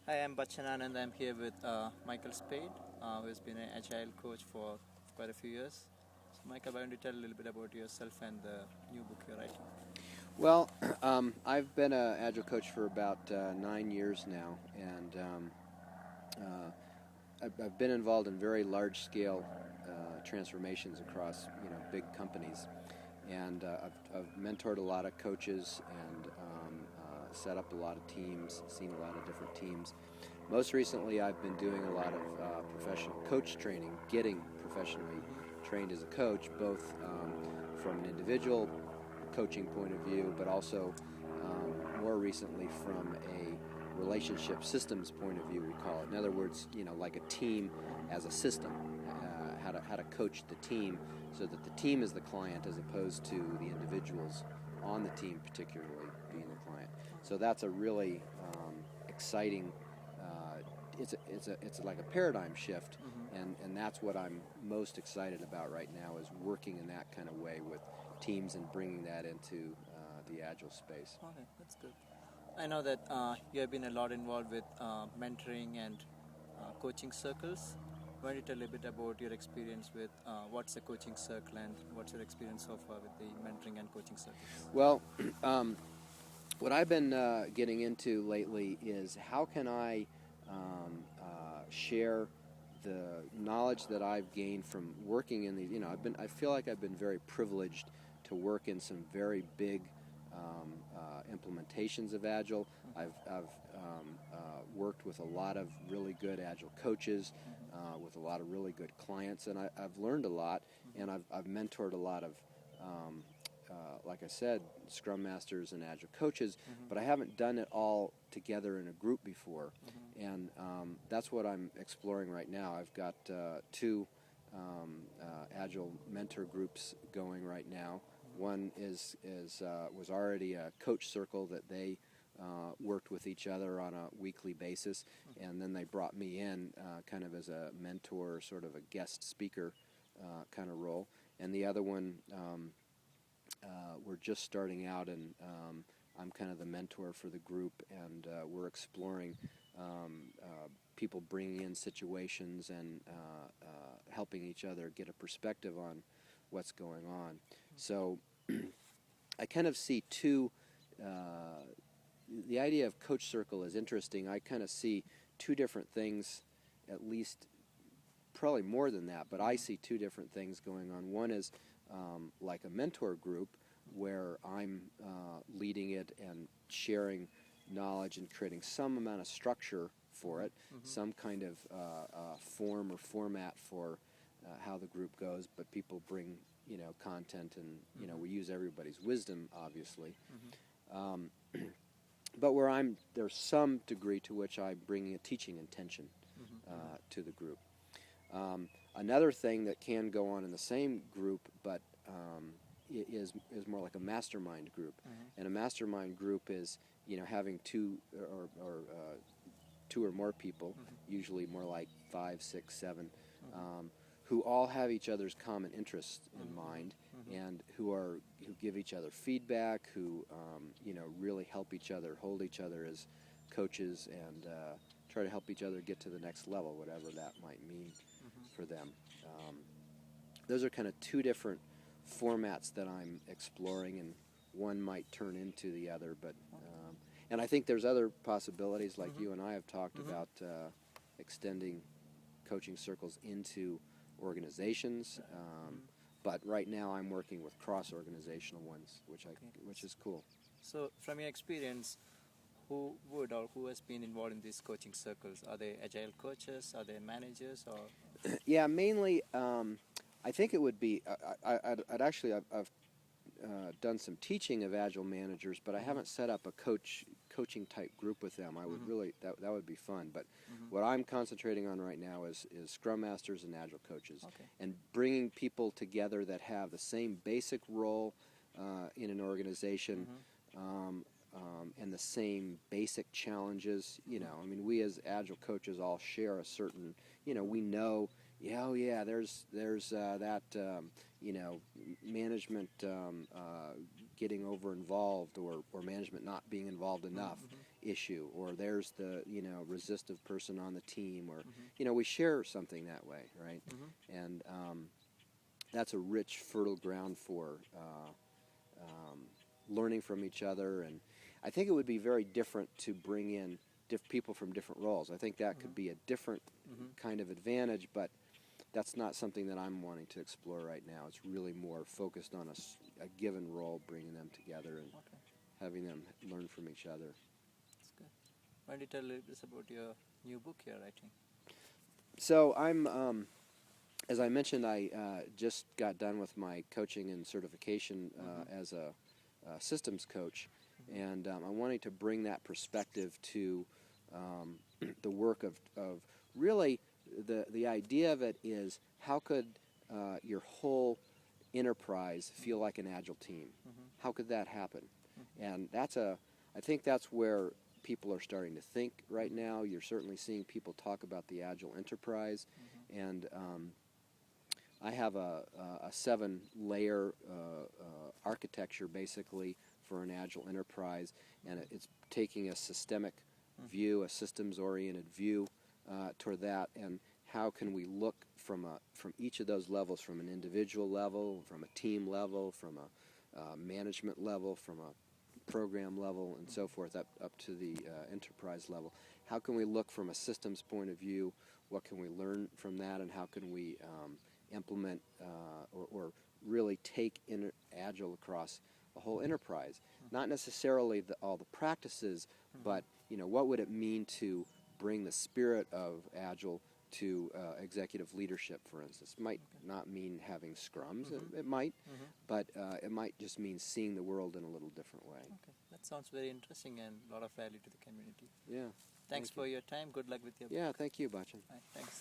Hi, I'm Bachchan and I'm here with Michael Spayd, who has been an Agile coach for quite a few years. So, Michael, why don't you tell a little bit about yourself and the new book you're writing? Well, I've been an Agile coach for about 9 years now, and uh, I've been involved in very large-scale transformations across big companies, and I've mentored a lot of coaches and set up a lot of teams, seen a lot of different teams. Most recently, I've been doing a lot of professional coach training, getting professionally trained as a coach, both from an individual coaching point of view, but also more recently from a relationship systems point of view, we call it. In other words, like a team as a system, how to coach the team so that the team is the client as opposed to the individuals on the team, particularly being the client. So that's a really exciting. It's like a paradigm shift, and that's what I'm most excited about right now is working in that kind of way with teams and bringing that into the Agile space. Okay, that's good. I know that you have been a lot involved with mentoring and coaching circles. Why don't you tell a little bit about your experience with what's a coaching circle and what's your experience so far with the mentoring and coaching circles? Well, what I've been getting into lately is how can I share the knowledge that I've gained from working in these. I feel like I've been very privileged to work in some very big implementations of Agile. I've worked with a lot of really good Agile coaches, with a lot of really good clients, and I've learned a lot, and I've mentored a lot of like I said, Scrum Masters and Agile coaches, but I haven't done it all together in a group before, and that's what I'm exploring right now. I've got two Agile mentor groups going right now. One was already a coach circle that they worked with each other on a weekly basis, and then they brought me in kind of as a mentor, sort of a guest speaker kind of role. And the other one, we're just starting out, and I'm kind of the mentor for the group, and we're exploring people bringing in situations and helping each other get a perspective on what's going on. So I kind of see the idea of coach circle is interesting. I kind of see two different things, at least probably more than that, but I see two different things going on. One is like a mentor group where I'm leading it and sharing knowledge and creating some amount of structure for it, some kind of form or format for how the group goes, but people bring content, and we use everybody's wisdom, obviously. Um, but there's some degree to which I'm bringing a teaching intention to the group. Another thing that can go on in the same group, but is more like a mastermind group, and a mastermind group is having two or more people, usually more like 5, 6, 7, who all have each other's common interests in mind, and who give each other feedback, who really help each other, hold each other as coaches, and try to help each other get to the next level, whatever that might mean for them. Those are kind of two different formats that I'm exploring, and one might turn into the other. But and I think there's other possibilities, like you and I have talked about, extending coaching circles into organizations. But right now I'm working with cross-organizational ones, which is cool. So, from your experience, who would or who has been involved in these coaching circles? Are they agile coaches? Are they managers? Or Yeah, mainly. I think it would be. I'd actually. I've done some teaching of Agile managers, but I haven't set up a coaching type group with them. I would really that would be fun. But what I'm concentrating on right now is Scrum Masters and Agile coaches, and bringing people together that have the same basic role in an organization. And the same basic challenges. I mean, we as Agile coaches all share a certain, we know, yeah, oh yeah, there's that, management getting over involved, or management not being involved enough, issue, or there's the resistive person on the team, or we share something that way, right? And that's a rich, fertile ground for learning from each other. And I think it would be very different to bring in people from different roles. I think that could be a different kind of advantage, but that's not something that I'm wanting to explore right now. It's really more focused on a given role, bringing them together and having them learn from each other. That's good. Why don't you tell us about your new book you're writing? So I'm, as I mentioned, I just got done with my coaching and certification as a systems coach, and I'm wanting to bring that perspective to the work of really the idea of it is, how could your whole enterprise feel like an Agile team? How could that happen? And I think that's where people are starting to think right now. You're certainly seeing people talk about the Agile enterprise, and I have a 7-layer architecture basically for an Agile enterprise, and it's taking a systemic view, a systems-oriented view toward that, and how can we look from each of those levels, from an individual level, from a team level, from a management level, from a program level, and so forth, up to the enterprise level. How can we look from a systems point of view? What can we learn from that, and how can we implement or really take Agile across a whole enterprise? Not necessarily all the practices, but what would it mean to bring the spirit of Agile to executive leadership, for instance? It might not mean having scrums, it might, but it might just mean seeing the world in a little different way. Okay, that sounds very interesting and a lot of value to the community. Yeah. Thanks for your time. Good luck with your book. Yeah, thank you, Bachan. Right, thanks.